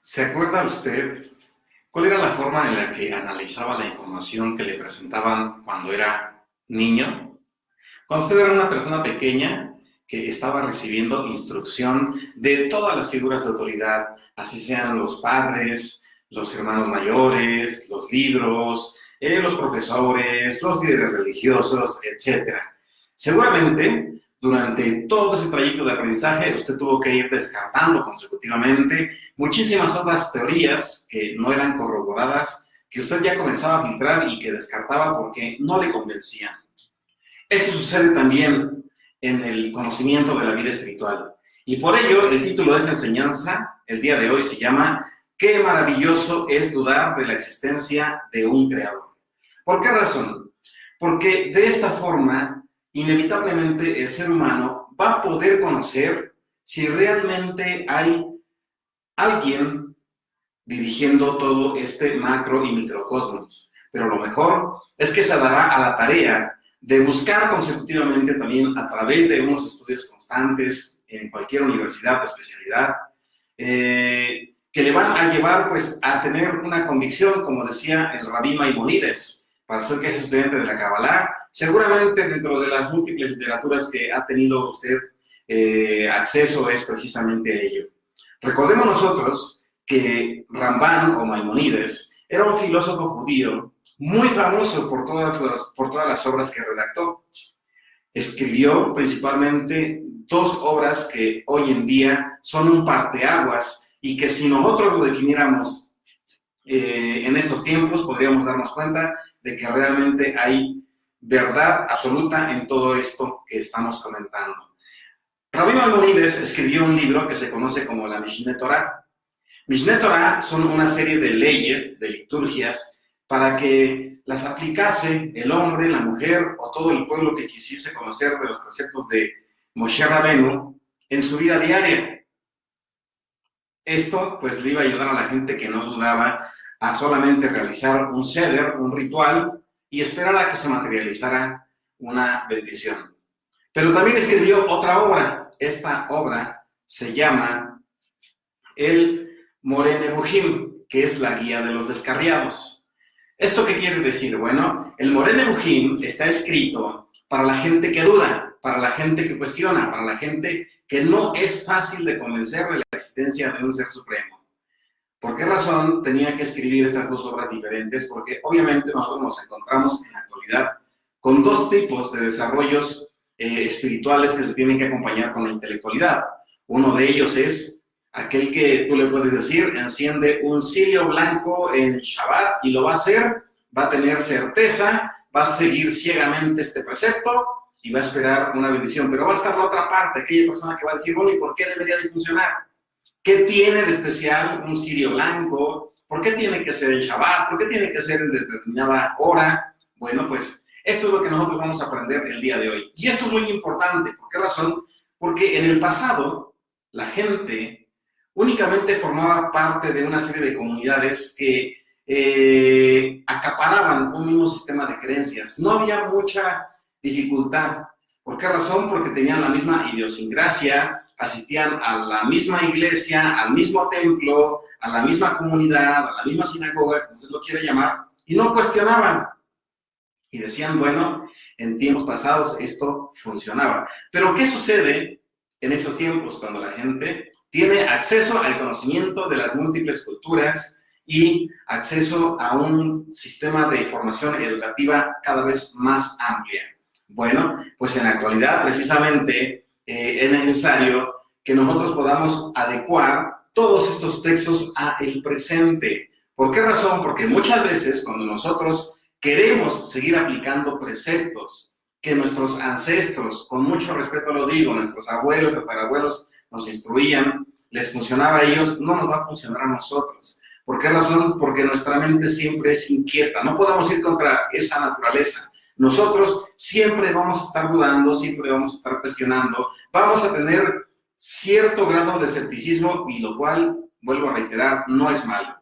¿Se acuerda usted cuál era la forma en la que analizaba la información que le presentaban cuando era niño? Cuando usted era una persona pequeña que estaba recibiendo instrucción de todas las figuras de autoridad, así sean los padres, los hermanos mayores, los libros, los profesores, los líderes religiosos, etcétera. Seguramente, durante todo ese trayecto de aprendizaje, usted tuvo que ir descartando consecutivamente muchísimas otras teorías que no eran corroboradas, que usted ya comenzaba a filtrar y que descartaba porque no le convencían. Esto sucede también en el conocimiento de la vida espiritual. Y por ello, el título de esta enseñanza, el día de hoy, se llama «Qué maravilloso es dudar de la existencia de un creador». ¿Por qué razón? Porque de esta forma, inevitablemente, el ser humano va a poder conocer si realmente hay alguien dirigiendo todo este macro y microcosmos. Pero lo mejor es que se dará a la tarea de buscar consecutivamente también a través de unos estudios constantes en cualquier universidad o especialidad, que le van a llevar pues a tener una convicción, como decía el Rabí Maimónides, para usted que es estudiante de la Kabbalah, seguramente dentro de las múltiples literaturas que ha tenido usted acceso es precisamente a ello. Recordemos nosotros que Rambán o Maimónides era un filósofo judío muy famoso por todas las obras que redactó. Escribió principalmente dos obras que hoy en día son un parteaguas y que si nosotros lo definiéramos en estos tiempos podríamos darnos cuenta de que realmente hay verdad absoluta en todo esto que estamos comentando. Rabí Maimónides escribió un libro que se conoce como la Mishneh Torah. Mishneh Torah son una serie de leyes, de liturgias, para que las aplicase el hombre, la mujer o todo el pueblo que quisiese conocer de los preceptos de Moshe Rabenu en su vida diaria. Esto pues le iba a ayudar a la gente que no dudaba a solamente realizar un seder, un ritual, y esperar a que se materializara una bendición. Pero también escribió otra obra. Esta obra se llama el Moreh Nevuchim, que es la guía de los descarriados. ¿Esto qué quiere decir? Bueno, el Moreh Nevuchim está escrito para la gente que duda, para la gente que cuestiona, para la gente que no es fácil de convencer de la existencia de un ser supremo. ¿Por qué razón tenía que escribir estas dos obras diferentes? Porque obviamente nosotros nos encontramos en la actualidad con dos tipos de desarrollos espirituales que se tienen que acompañar con la intelectualidad. Uno de ellos es aquel que tú le puedes decir, enciende un cirio blanco en Shabbat y lo va a hacer, va a tener certeza, va a seguir ciegamente este precepto y va a esperar una bendición. Pero va a estar la otra parte, aquella persona que va a decir, bueno, ¿y por qué debería de funcionar? ¿Qué tiene de especial un cirio blanco? ¿Por qué tiene que ser el Shabbat? ¿Por qué tiene que ser en determinada hora? Bueno, pues esto es lo que nosotros vamos a aprender el día de hoy. Y esto es muy importante. ¿Por qué razón? Porque en el pasado la gente únicamente formaba parte de una serie de comunidades que acaparaban un mismo sistema de creencias. No había mucha dificultad. ¿Por qué razón? Porque tenían la misma idiosincrasia, asistían a la misma iglesia, al mismo templo, a la misma comunidad, a la misma sinagoga, como usted lo quiere llamar, y no cuestionaban. Y decían, bueno, en tiempos pasados esto funcionaba. Pero ¿qué sucede en estos tiempos cuando la gente tiene acceso al conocimiento de las múltiples culturas y acceso a un sistema de formación educativa cada vez más amplia? Bueno, pues en la actualidad precisamente es necesario que nosotros podamos adecuar todos estos textos al presente. ¿Por qué razón? Porque muchas veces cuando nosotros queremos seguir aplicando preceptos que nuestros ancestros, con mucho respeto lo digo, nuestros abuelos, tatarabuelos nos instruían, les funcionaba a ellos, no nos va a funcionar a nosotros. ¿Por qué razón? Porque nuestra mente siempre es inquieta, no podemos ir contra esa naturaleza. Nosotros siempre vamos a estar dudando, siempre vamos a estar cuestionando, vamos a tener cierto grado de escepticismo y lo cual, vuelvo a reiterar, no es malo.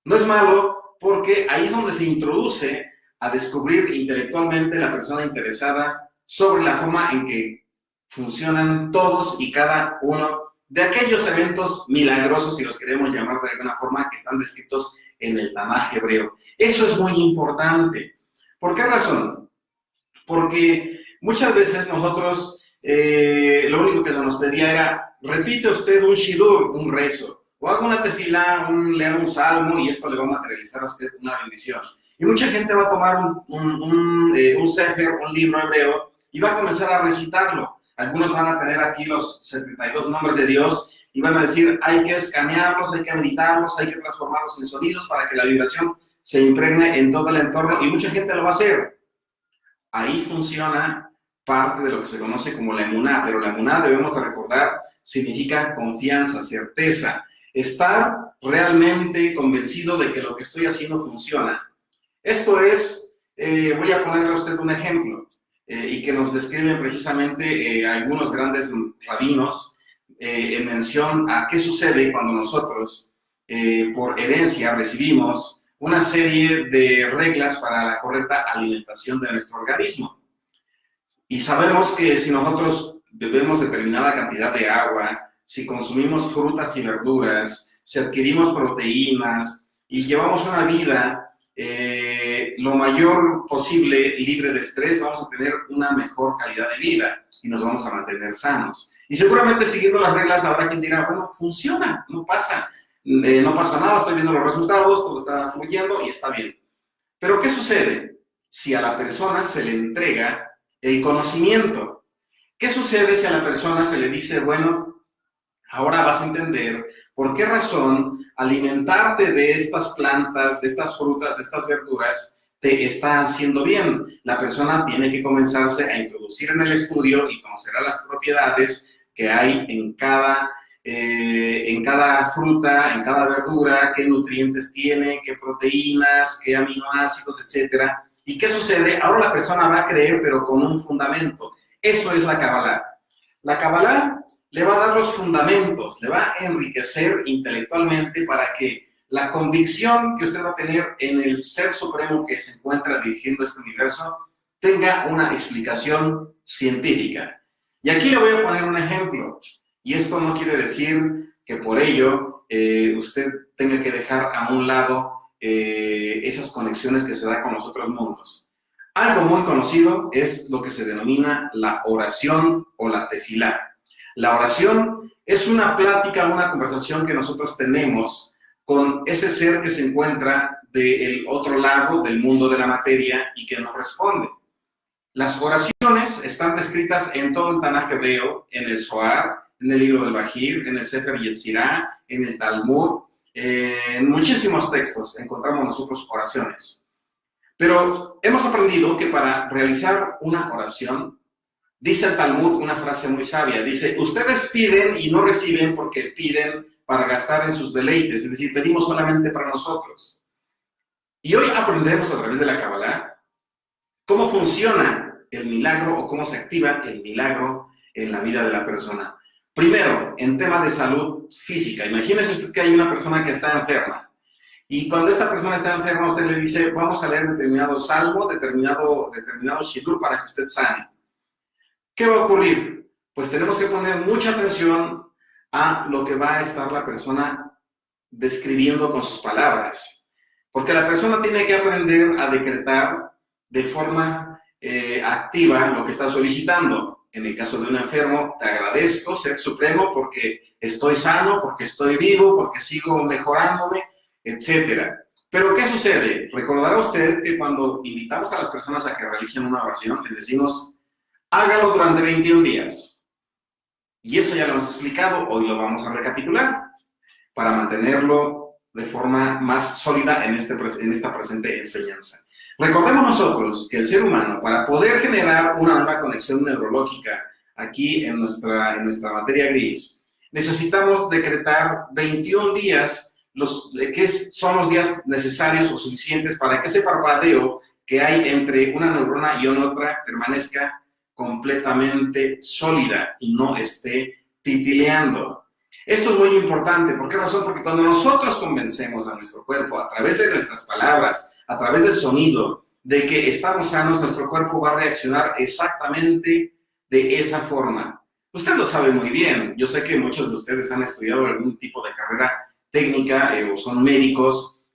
No es malo porque ahí es donde se introduce a descubrir intelectualmente la persona interesada sobre la forma en que funcionan todos y cada uno de aquellos eventos milagrosos, si los queremos llamar de alguna forma, que están descritos en el Tanaj hebreo. Eso es muy importante. ¿Por qué razón? Porque muchas veces nosotros, lo único que se nos pedía era, repite usted un shidur, un rezo, o haga una tefilá, lea un salmo, y esto le va a materializar a usted una bendición. Y mucha gente va a tomar un sefer, un libro hebreo, y va a comenzar a recitarlo. Algunos van a tener aquí los 72 nombres de Dios, y van a decir, hay que escanearlos, hay que meditarlos, hay que transformarlos en sonidos para que la vibración se impregne en todo el entorno, y mucha gente lo va a hacer. Ahí funciona parte de lo que se conoce como la emuná, pero la emuná, debemos de recordar, significa confianza, certeza, estar realmente convencido de que lo que estoy haciendo funciona. Esto es, voy a ponerle a usted un ejemplo, y que nos describen precisamente algunos grandes rabinos en mención a qué sucede cuando nosotros, por herencia, recibimos una serie de reglas para la correcta alimentación de nuestro organismo. Y sabemos que si nosotros bebemos determinada cantidad de agua, si consumimos frutas y verduras, si adquirimos proteínas y llevamos una vida lo mayor posible libre de estrés, vamos a tener una mejor calidad de vida y nos vamos a mantener sanos. Y seguramente siguiendo las reglas habrá quien dirá, bueno, funciona, no pasa nada, estoy viendo los resultados, todo está fluyendo y está bien. Pero ¿qué sucede si a la persona se le entrega el conocimiento? ¿Qué sucede si a la persona se le dice, bueno, ahora vas a entender por qué razón alimentarte de estas plantas, de estas frutas, de estas verduras, te está haciendo bien? La persona tiene que comenzarse a introducir en el estudio y conocerá las propiedades que hay en cada fruta, en cada verdura, qué nutrientes tiene, qué proteínas, qué aminoácidos, etcétera. ¿Y qué sucede? Ahora la persona va a creer, pero con un fundamento. Eso es la Kabbalah. La Kabbalah le va a dar los fundamentos, le va a enriquecer intelectualmente para que la convicción que usted va a tener en el Ser Supremo que se encuentra dirigiendo este universo tenga una explicación científica. Y aquí le voy a poner un ejemplo. Y esto no quiere decir que por ello usted tenga que dejar a un lado esas conexiones que se da con los otros mundos. Algo muy conocido es lo que se denomina la oración o la tefilá. La oración es una plática, una conversación que nosotros tenemos con ese ser que se encuentra del otro lado del mundo de la materia y que nos responde. Las oraciones están descritas en todo el Tanaj hebreo, en el Zohar, en el libro del Bajir, en el Sefer Yetzirah, en el Talmud, en muchísimos textos encontramos nosotros oraciones. Pero hemos aprendido que para realizar una oración, dice el Talmud una frase muy sabia, dice, ustedes piden y no reciben porque piden para gastar en sus deleites, es decir, pedimos solamente para nosotros. Y hoy aprendemos a través de la Kabbalah cómo funciona el milagro o cómo se activa el milagro en la vida de la persona. Primero, en tema de salud física, imagínese usted que hay una persona que está enferma y cuando esta persona está enferma usted le dice, vamos a leer determinado salmo, determinado shidur para que usted sane. ¿Qué va a ocurrir? Pues tenemos que poner mucha atención a lo que va a estar la persona describiendo con sus palabras, porque la persona tiene que aprender a decretar de forma activa lo que está solicitando. En el caso de un enfermo, te agradezco, Ser Supremo, porque estoy sano, porque estoy vivo, porque sigo mejorándome, etc. Pero, ¿qué sucede? Recordará usted que cuando invitamos a las personas a que realicen una oración, les decimos, hágalo durante 21 días. Y eso ya lo hemos explicado, hoy lo vamos a recapitular, para mantenerlo de forma más sólida en esta presente enseñanza. Recordemos nosotros que el ser humano, para poder generar una nueva conexión neurológica aquí en nuestra materia gris, necesitamos decretar 21 días, que son los días necesarios o suficientes para que ese parpadeo que hay entre una neurona y otra permanezca completamente sólida y no esté titileando. Esto es muy importante. ¿Por qué razón? Porque cuando nosotros convencemos a nuestro cuerpo a través de nuestras palabras, a través del sonido, de que estamos sanos, nuestro cuerpo va a reaccionar exactamente de esa forma. Usted lo sabe muy bien. Yo sé que muchos de ustedes han estudiado algún tipo de carrera técnica o son médicos.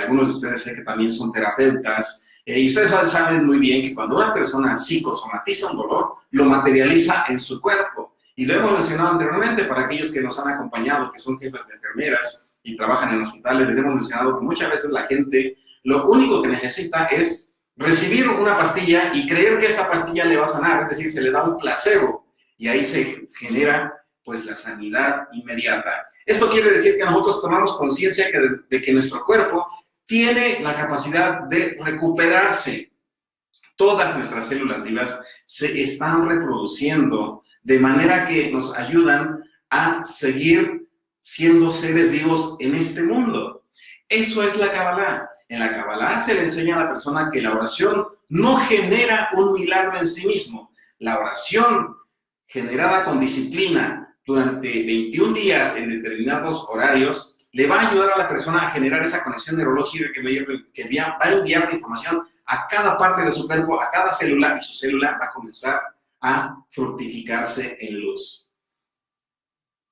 Algunos de ustedes sé que también son terapeutas. Y ustedes saben muy bien que cuando una persona psicosomatiza un dolor, lo materializa en su cuerpo. Y lo hemos mencionado anteriormente para aquellos que nos han acompañado, que son jefes de enfermeras y trabajan en hospitales. Les hemos mencionado que muchas veces la gente lo único que necesita es recibir una pastilla y creer que esta pastilla le va a sanar. Es decir, se le da un placebo. Y ahí se genera pues la sanidad inmediata. Esto quiere decir que nosotros tomamos conciencia de que nuestro cuerpo tiene la capacidad de recuperarse. Todas nuestras células vivas se están reproduciendo de manera que nos ayudan a seguir siendo seres vivos en este mundo. Eso es la Kabbalah. En la Kabbalah se le enseña a la persona que la oración no genera un milagro en sí mismo. La oración generada con disciplina durante 21 días en determinados horarios, le va a ayudar a la persona a generar esa conexión neurológica que va a enviar la información a cada parte de su cuerpo, a cada célula, y su célula va a comenzar a fructificarse en luz.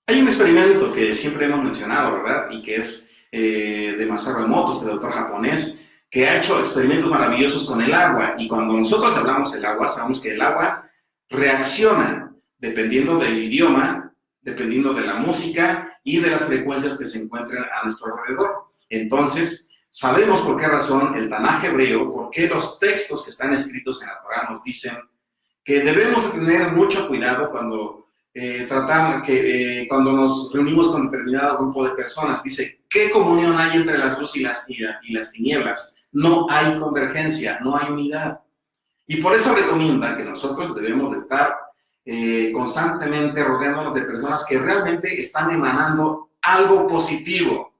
Hay un experimento que siempre hemos mencionado, ¿verdad? Y que es de Masaru Emoto, este doctor japonés, que ha hecho experimentos maravillosos con el agua. Y cuando nosotros hablamos del agua, sabemos que el agua reacciona dependiendo del idioma, dependiendo de la música y de las frecuencias que se encuentren a nuestro alrededor. Entonces, sabemos por qué razón el Tanaj hebreo, por qué los textos que están escritos en la Torá nos dicen que debemos tener mucho cuidado cuando cuando nos reunimos con determinado grupo de personas. Dice, ¿qué comunión hay entre la luz y las tinieblas? No hay convergencia, no hay unidad. Y por eso recomienda que nosotros debemos de estar constantemente rodeándonos de personas que realmente están emanando algo positivo.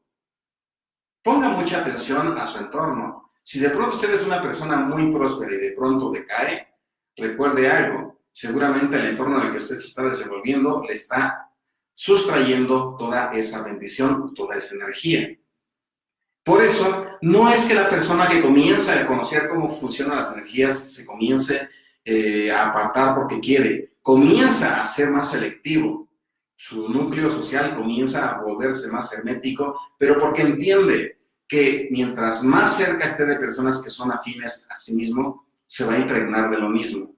Ponga mucha atención a su entorno. Si de pronto usted es una persona muy próspera y de pronto decae, recuerde algo, seguramente el entorno en el que usted se está desenvolviendo le está sustrayendo toda esa bendición, toda esa energía. Por eso, no es que la persona que comienza a conocer cómo funcionan las energías se comience a apartar porque quiere, comienza a ser más selectivo. Su núcleo social comienza a volverse más hermético, pero porque entiende que mientras más cerca esté de personas que son afines a sí mismo, se va a impregnar de lo mismo.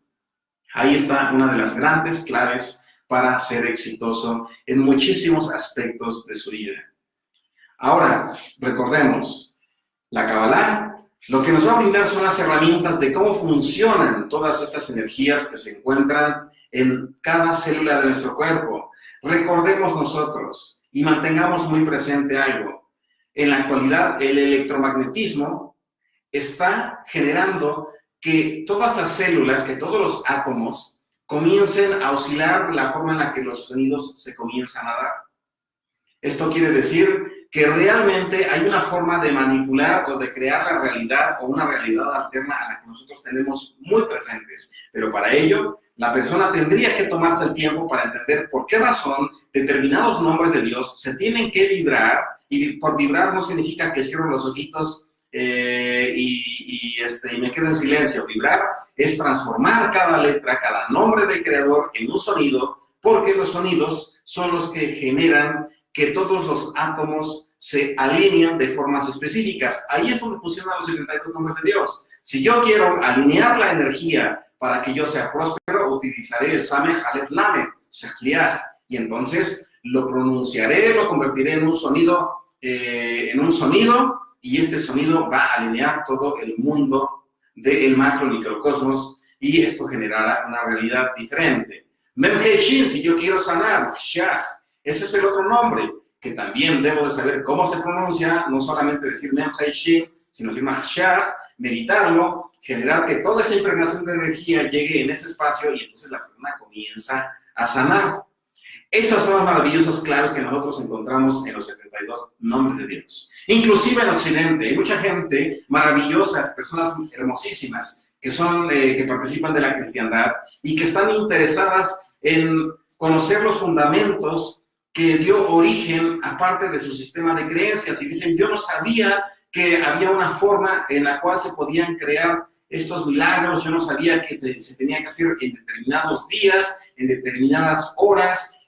Ahí está una de las grandes claves para ser exitoso en muchísimos aspectos de su vida. Ahora, recordemos, la Kabbalah lo que nos va a brindar son las herramientas de cómo funcionan todas estas energías que se encuentran en cada célula de nuestro cuerpo. Recordemos nosotros y mantengamos muy presente algo. En la actualidad, el electromagnetismo está generando que todas las células, que todos los átomos comiencen a oscilar de la forma en la que los sonidos se comienzan a dar. Esto quiere decir que realmente hay una forma de manipular o de crear la realidad o una realidad alterna a la que nosotros tenemos muy presentes. Pero para ello, la persona tendría que tomarse el tiempo para entender por qué razón determinados nombres de Dios se tienen que vibrar, y por vibrar no significa que cierro los ojitos y me quedo en silencio. Vibrar es transformar cada letra, cada nombre del creador en un sonido, porque los sonidos son los que generan que todos los átomos se alinean de formas específicas. Ahí es donde funcionan los 72 nombres de Dios. Si yo quiero alinear la energía para que yo sea próspero, utilizaré el Sameh, Aleph, Lamed, Sehliach, y entonces lo pronunciaré, lo convertiré en un sonido, y este sonido va a alinear todo el mundo del macro microcosmos, y esto generará una realidad diferente. Mem He Shin, si yo quiero sanar, Shach, ese es el otro nombre, que también debo de saber cómo se pronuncia, no solamente decir Mem He Shin, sino decir Shach, meditarlo, generar que toda esa impregnación de energía llegue en ese espacio y entonces la persona comienza a sanar. Esas son las maravillosas claves que nosotros encontramos en los 72 nombres de Dios. Inclusive en Occidente hay mucha gente maravillosa, personas hermosísimas que participan de la cristiandad y que están interesadas en conocer los fundamentos que dio origen a parte de su sistema de creencias y dicen, yo no sabía que había una forma en la cual se podían crear estos milagros, yo no sabía que se tenía que hacer en determinados días, en determinadas horas,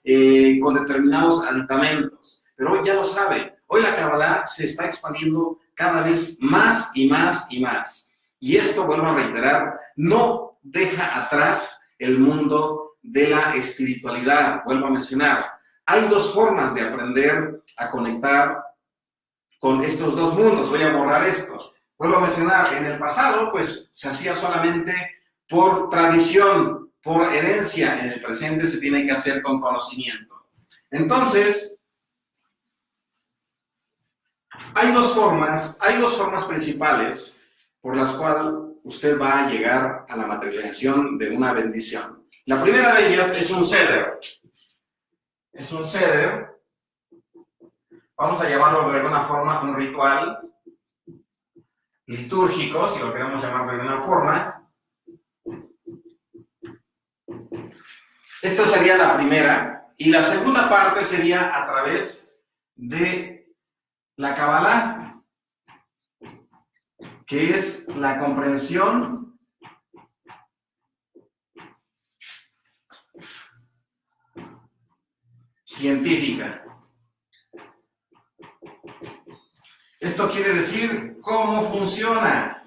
con determinados aditamentos. Pero hoy ya lo sabe. Hoy la Kabbalah se está expandiendo cada vez más y más y más. Y esto, vuelvo a reiterar, no deja atrás el mundo de la espiritualidad. Vuelvo a mencionar, hay dos formas de aprender a conectar con estos dos mundos. Voy a borrar esto. Vuelvo a mencionar, en el pasado, pues, se hacía solamente por tradición, por herencia. En el presente se tiene que hacer con conocimiento. Entonces, hay dos formas principales por las cuales usted va a llegar a la materialización de una bendición. La primera de ellas es un seder. Es un seder. Vamos a llamarlo de alguna forma un ritual litúrgico, si lo queremos llamar de alguna forma. Esta sería la primera. Y la segunda parte sería a través de la Kabbalah, que es la comprensión científica. Esto quiere decir cómo funciona.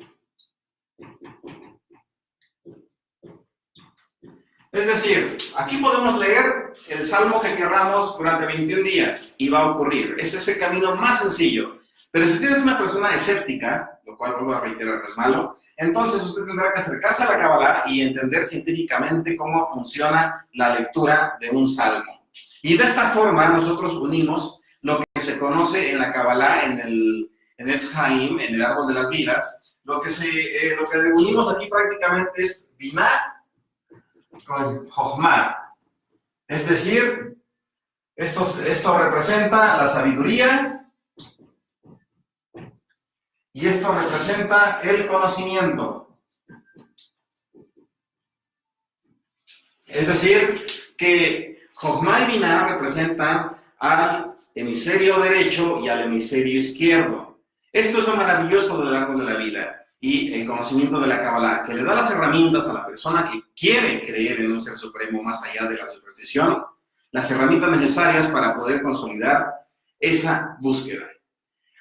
Es decir, aquí podemos leer el salmo que querramos durante 21 días y va a ocurrir. Es ese camino más sencillo. Pero si usted es una persona escéptica, lo cual vuelvo a reiterar no es malo, entonces usted tendrá que acercarse a la Kabbalah y entender científicamente cómo funciona la lectura de un salmo. Y de esta forma nosotros unimos lo que se conoce en la Kabbalah, en el Etz Haim, en el árbol de las vidas. Lo que unimos aquí prácticamente es Binah con Jochma. Es decir, esto representa la sabiduría y esto representa el conocimiento. Es decir, que Jochma y Binah representan al hemisferio derecho y al hemisferio izquierdo. Esto es lo maravilloso del árbol de la vida y el conocimiento de la Kabbalah, que le da las herramientas a la persona que quiere creer en un ser supremo más allá de la superstición, las herramientas necesarias para poder consolidar esa búsqueda.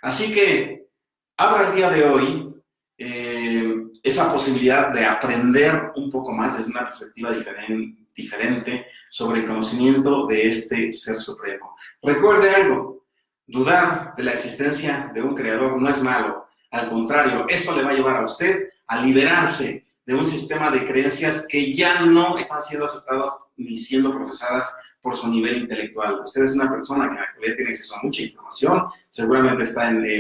Así que abra el día de hoy esa posibilidad de aprender un poco más desde una perspectiva diferente sobre el conocimiento de este ser supremo. Recuerde algo, dudar de la existencia de un creador no es malo. Al contrario, esto le va a llevar a usted a liberarse de un sistema de creencias que ya no están siendo aceptadas ni siendo procesadas por su nivel intelectual. Usted es una persona que en la actualidad tiene acceso a mucha información, seguramente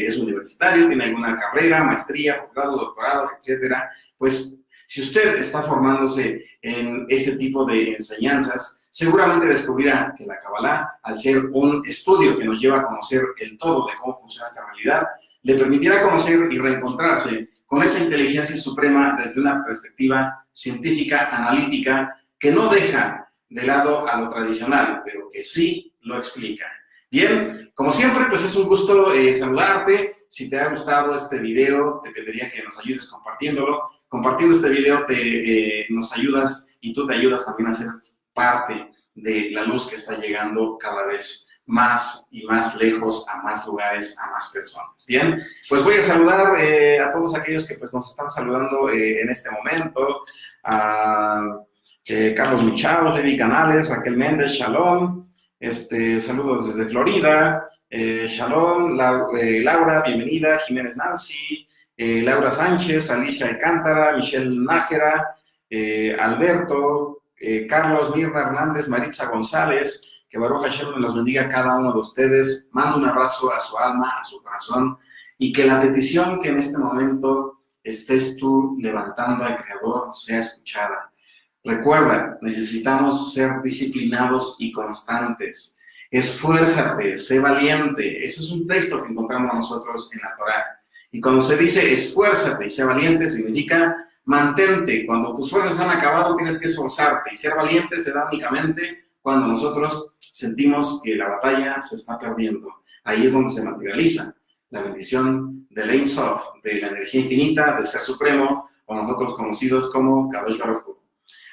es universitario, tiene alguna carrera, maestría, posgrado, doctorado, etcétera. Pues si usted está formándose en este tipo de enseñanzas, seguramente descubrirá que la Kabbalah, al ser un estudio que nos lleva a conocer el todo de cómo funciona esta realidad, le permitirá conocer y reencontrarse con esa inteligencia suprema desde una perspectiva científica, analítica, que no deja de lado a lo tradicional, pero que sí lo explica. Bien, como siempre, pues es un gusto saludarte. Si te ha gustado este video, te pediría que nos ayudes compartiéndolo. Compartiendo este video nos ayudas y tú te ayudas también a ser parte de la luz que está llegando cada vez más y más lejos, a más lugares, a más personas. Bien, pues voy a saludar a todos aquellos que pues, nos están saludando en este momento. A Carlos Michao, Levi Canales, Raquel Méndez, Shalom. Saludos desde Florida. Shalom, Laura, bienvenida. Jiménez Nancy, Laura Sánchez, Alicia Alcántara, Michelle Nájera, Alberto, Carlos, Mirna Hernández, Maritza González. Que Baruch Hashem los bendiga a cada uno de ustedes. Mando un abrazo a su alma, a su corazón, y que la petición que en este momento estés tú levantando al Creador sea escuchada. Recuerda, necesitamos ser disciplinados y constantes. Esfuérzate, sé valiente. Ese es un texto que encontramos nosotros en la Torá. Y cuando se dice esfuérzate y sé valiente, significa mantente. Cuando tus fuerzas se han acabado, tienes que esforzarte. Y ser valiente se da únicamente cuando nosotros sentimos que la batalla se está perdiendo. Ahí es donde se materializa la bendición del Ein Sof, de la energía infinita, del Ser Supremo, o nosotros conocidos como Kadosh Baruj Hu.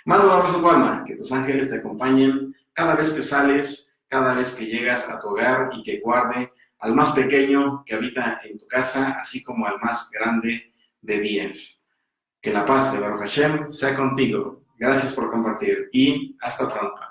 Mando un abrazo tu alma, que tus ángeles te acompañen cada vez que sales, cada vez que llegas a tu hogar y que guarde al más pequeño que habita en tu casa, así como al más grande de días. Que la paz de Baruch Hashem sea contigo. Gracias por compartir y hasta pronto.